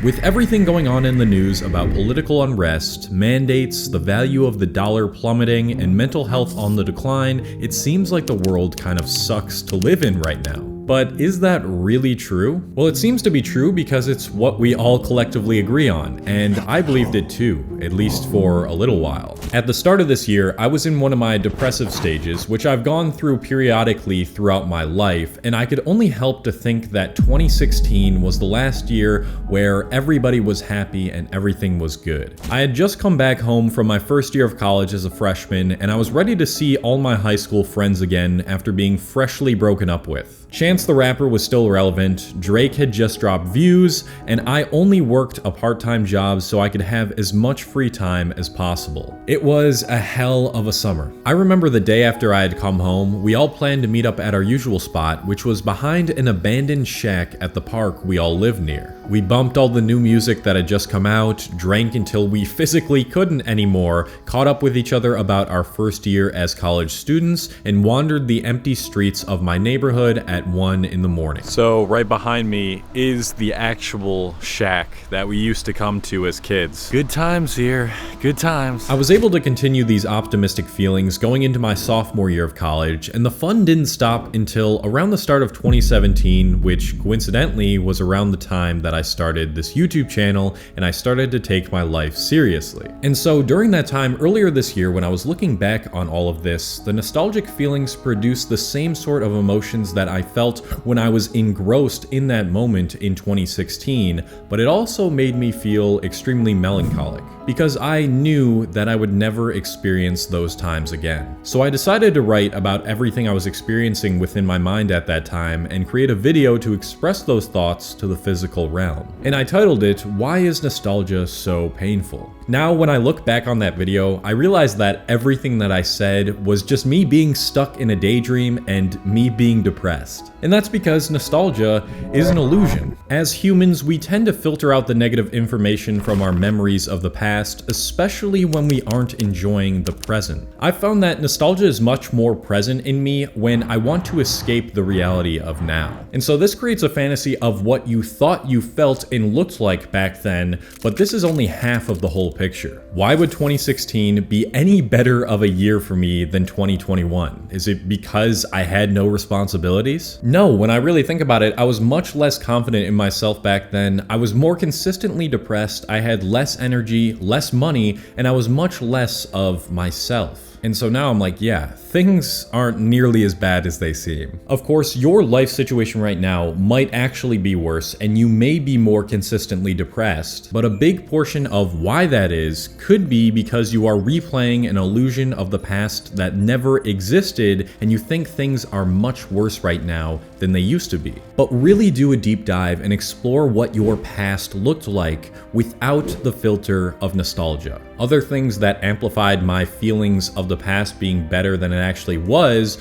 With everything going on in the news about political unrest, mandates, the value of the dollar plummeting, and mental health on the decline, it seems like the world kind of sucks to live in right now. But is that really true? Well, it seems to be true because it's what we all collectively agree on, and I believed it too, at least for a little while. At the start of this year, I was in one of my depressive stages, which I've gone through periodically throughout my life, and I could only help to think that 2016 was the last year where everybody was happy and everything was good. I had just come back home from my first year of college as a freshman, and I was ready to see all my high school friends again after being freshly broken up with. Chance the Rapper was still relevant, Drake had just dropped Views, and I only worked a part-time job so I could have as much free time as possible. It was a hell of a summer. I remember the day after I had come home, we all planned to meet up at our usual spot, which was behind an abandoned shack at the park we all lived near. We bumped all the new music that had just come out, drank until we physically couldn't anymore, caught up with each other about our first year as college students, and wandered the empty streets of my neighborhood at 1 in the morning. So right behind me is the actual shack that we used to come to as kids. Good times here, good times. I was able to continue these optimistic feelings going into my sophomore year of college, and the fun didn't stop until around the start of 2017, which coincidentally was around the time that I started this YouTube channel and I started to take my life seriously. And so during that time earlier this year, when I was looking back on all of this, the nostalgic feelings produced the same sort of emotions that I felt when I was engrossed in that moment in 2016, but it also made me feel extremely melancholic because I knew that I would never experience those times again. So I decided to write about everything I was experiencing within my mind at that time and create a video to express those thoughts to the physical realm. And I titled it, "Why is Nostalgia So Painful?" Now, when I look back on that video, I realize that everything that I said was just me being stuck in a daydream and me being depressed. And that's because nostalgia is an illusion. As humans, we tend to filter out the negative information from our memories of the past, especially when we aren't enjoying the present. I found that nostalgia is much more present in me when I want to escape the reality of now. And so this creates a fantasy of what you thought you felt and looked like back then, but this is only half of the whole picture. Why would 2016 be any better of a year for me than 2021? Is it because I had no responsibilities? No, when I really think about it, I was much less confident in myself back then. I was more consistently depressed, I had less energy, less money, and I was much less of myself. And so now I'm like, yeah, things aren't nearly as bad as they seem. Of course, your life situation right now might actually be worse, and you may be more consistently depressed, but a big portion of why that is could be because you are replaying an illusion of the past that never existed, and you think things are much worse right now than they used to be. But really do a deep dive and explore what your past looked like without the filter of nostalgia. Other things that amplified my feelings of the past being better than it actually was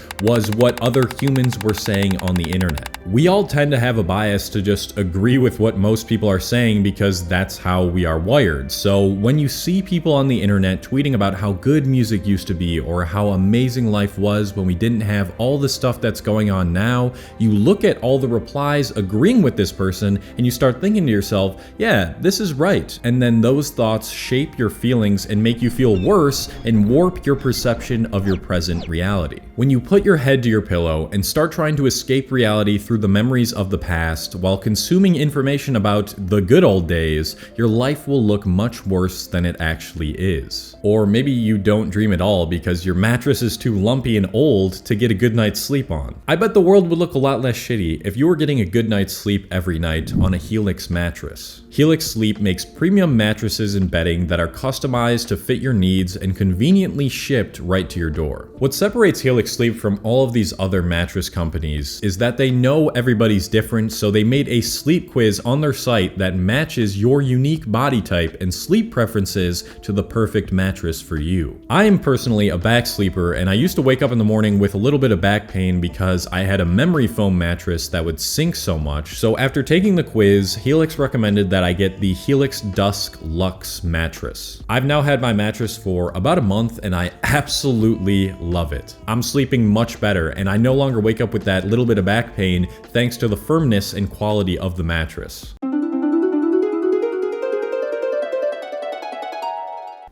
what other humans were saying on the internet. We all tend to have a bias to just agree with what most people are saying because that's how we are wired. So when you see people on the internet tweeting about how good music used to be or how amazing life was when we didn't have all the stuff that's going on now, you look at all the replies agreeing with this person and you start thinking to yourself, yeah, this is right. And then those thoughts shape your feelings and make you feel worse and warp your perception of your present reality. When you put your head to your pillow and start trying to escape reality through the memories of the past while consuming information about the good old days, your life will look much worse than it actually is. Or maybe you don't dream at all because your mattress is too lumpy and old to get a good night's sleep on. I bet the world would look a lot less shitty if you were getting a good night's sleep every night on a Helix mattress. Helix Sleep makes premium mattresses and bedding that are customized to fit your needs and conveniently shipped right to your door. What separates Helix Sleep from all of these other mattress companies is that they know everybody's different, so they made a sleep quiz on their site that matches your unique body type and sleep preferences to the perfect mattress for you. I am personally a back sleeper, and I used to wake up in the morning with a little bit of back pain because I had a memory foam mattress that would sink so much. So after taking the quiz, Helix recommended that I get the Helix Dusk Luxe mattress. I've now had my mattress for about a month and I absolutely love it. I'm sleeping much better and I no longer wake up with that little bit of back pain thanks to the firmness and quality of the mattress.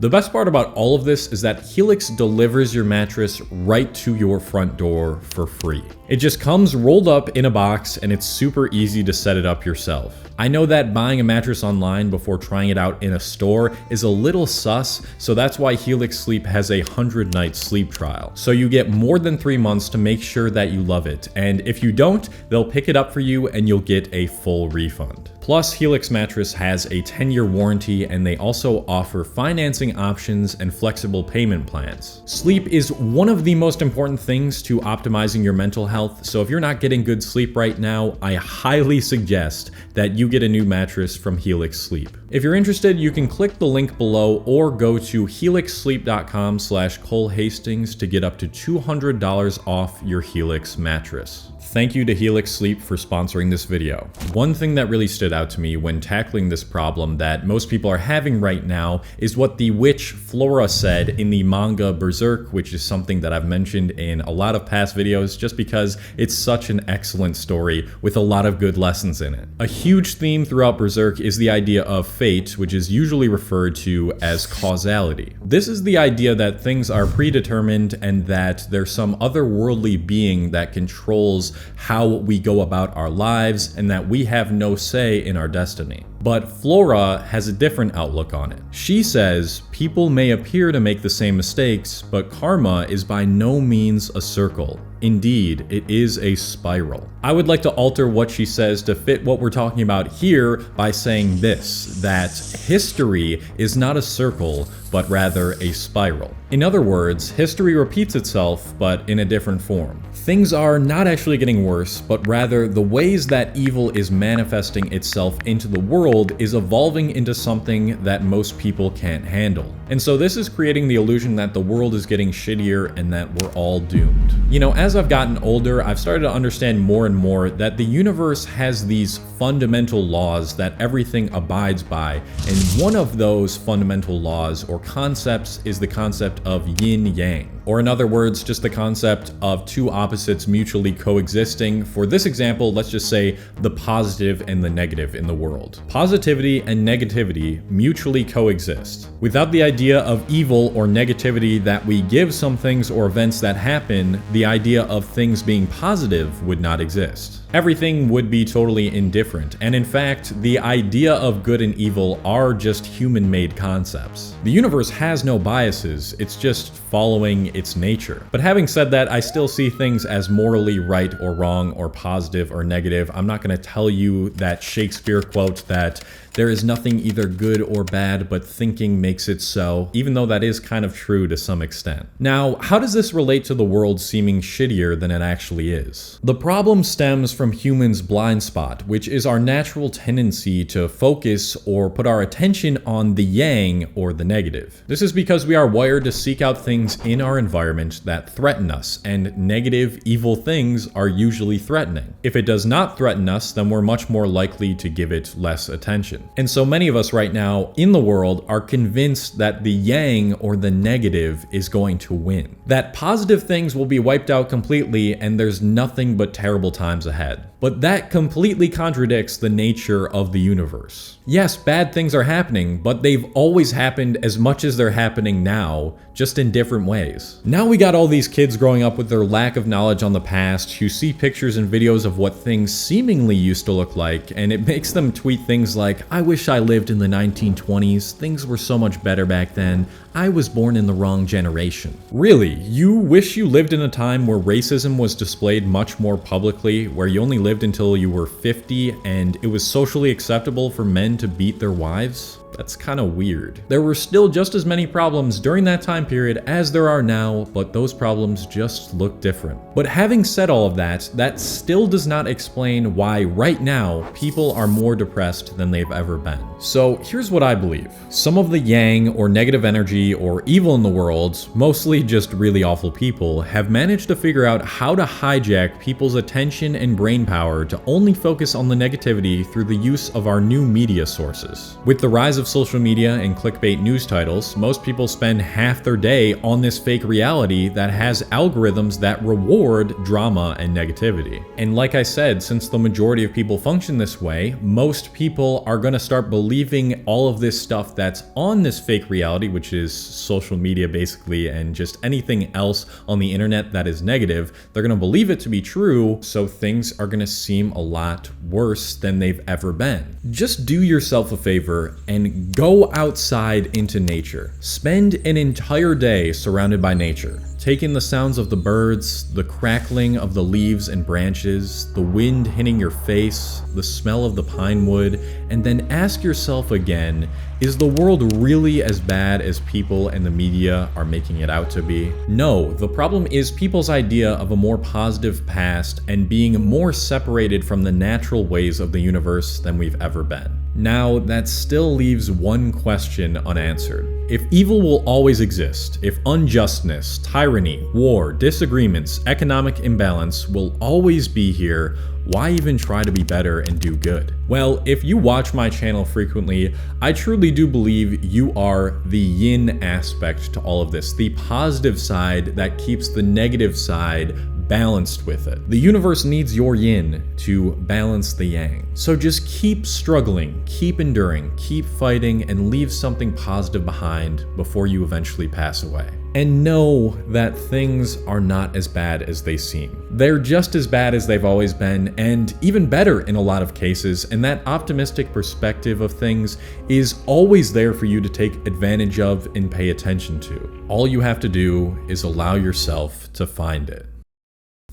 The best part about all of this is that Helix delivers your mattress right to your front door for free. It just comes rolled up in a box and it's super easy to set it up yourself. I know that buying a mattress online before trying it out in a store is a little sus, so that's why Helix Sleep has a 100-night sleep trial. So you get more than 3 months to make sure that you love it, and if you don't, they'll pick it up for you and you'll get a full refund. Plus, Helix Mattress has a 10-year warranty and they also offer financing options and flexible payment plans. Sleep is one of the most important things to optimizing your mental health, so if you're not getting good sleep right now, I highly suggest that you get a new mattress from Helix Sleep. If you're interested, you can click the link below or go to helixsleep.com/Cole Hastings to get up to $200 off your Helix mattress. Thank you to Helix Sleep for sponsoring this video. One thing that really stood out to me when tackling this problem that most people are having right now is what the witch Flora said in the manga Berserk, which is something that I've mentioned in a lot of past videos just because it's such an excellent story with a lot of good lessons in it. A huge theme throughout Berserk is the idea of fate, which is usually referred to as causality. This is the idea that things are predetermined and that there's some otherworldly being that controls how we go about our lives and that we have no say in our destiny. But Flora has a different outlook on it. She says people may appear to make the same mistakes, but karma is by no means a circle. Indeed, it is a spiral. I would like to alter what she says to fit what we're talking about here by saying this, that history is not a circle, but rather a spiral. In other words, history repeats itself, but in a different form. Things are not actually getting worse, but rather the ways that evil is manifesting itself into the world is evolving into something that most people can't handle. And so this is creating the illusion that the world is getting shittier and that we're all doomed. You know, as I've gotten older, I've started to understand more and more that the universe has these fundamental laws that everything abides by, and one of those fundamental laws or concepts is the concept of yin-yang. Or in other words, just the concept of two opposites mutually coexisting. For this example, let's just say the positive and the negative in the world. Positivity and negativity mutually coexist. Without the idea of evil or negativity that we give some things or events that happen, the idea of things being positive would not exist. Everything would be totally indifferent, and in fact, the idea of good and evil are just human-made concepts. The universe has no biases, it's just following its nature. But having said that, I still see things as morally right or wrong or positive or negative. I'm not going to tell you that Shakespeare quote that there is nothing either good or bad, but thinking makes it so, even though that is kind of true to some extent. Now, how does this relate to the world seeming shittier than it actually is? The problem stems from humans' blind spot, which is our natural tendency to focus or put our attention on the yang or the negative. This is because we are wired to seek out things in our environment that threaten us, and negative, evil things are usually threatening. If it does not threaten us, then we're much more likely to give it less attention. And so many of us right now in the world are convinced that the yang or the negative is going to win. That positive things will be wiped out completely and there's nothing but terrible times ahead. But that completely contradicts the nature of the universe. Yes, bad things are happening, but they've always happened as much as they're happening now, just in different ways. Now we got all these kids growing up with their lack of knowledge on the past who see pictures and videos of what things seemingly used to look like, and it makes them tweet things like, "I wish I lived in the 1920s, things were so much better back then, I was born in the wrong generation." Really? You wish you lived in a time where racism was displayed much more publicly, where you only lived until you were 50 and it was socially acceptable for men to beat their wives? That's kind of weird. There were still just as many problems during that time period as there are now, but those problems just look different. But having said all of that, that still does not explain why right now people are more depressed than they've ever been. So here's what I believe. Some of the yang or negative energy or evil in the world, mostly just really awful people, have managed to figure out how to hijack people's attention and brain power to only focus on the negativity through the use of our new media sources. With the rise of of social media and clickbait news titles, most people spend half their day on this fake reality that has algorithms that reward drama and negativity. And like I said, since the majority of people function this way, most people are gonna start believing all of this stuff that's on this fake reality, which is social media basically, and just anything else on the internet that is negative. They're gonna believe it to be true, so things are gonna seem a lot worse than they've ever been. Just do yourself a favor and go outside into nature. Spend an entire day surrounded by nature. Take in the sounds of the birds, the crackling of the leaves and branches, the wind hitting your face, the smell of the pine wood, and then ask yourself again, is the world really as bad as people and the media are making it out to be? No, the problem is people's idea of a more positive past and being more separated from the natural ways of the universe than we've ever been. Now, that still leaves one question unanswered. If evil will always exist, if unjustness, tyranny, war, disagreements, economic imbalance will always be here, why even try to be better and do good? Well, if you watch my channel frequently, I truly do believe you are the yin aspect to all of this, the positive side that keeps the negative side balanced with it. The universe needs your yin to balance the yang. So just keep struggling, keep enduring, keep fighting, and leave something positive behind before you eventually pass away. And know that things are not as bad as they seem. They're just as bad as they've always been, and even better in a lot of cases, and that optimistic perspective of things is always there for you to take advantage of and pay attention to. All you have to do is allow yourself to find it.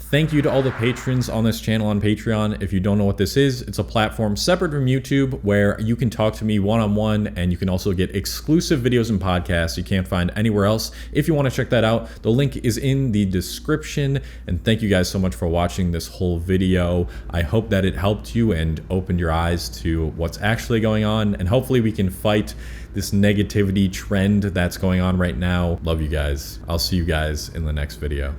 Thank you to all the patrons on this channel on Patreon. If you don't know what this is, it's a platform separate from YouTube where you can talk to me one-on-one, and you can also get exclusive videos and podcasts you can't find anywhere else. If you want to check that out, the link is in the description. And thank you guys so much for watching this whole video. I hope that it helped you and opened your eyes to what's actually going on, and hopefully we can fight this negativity trend that's going on right now. Love you guys. I'll see you guys in the next video.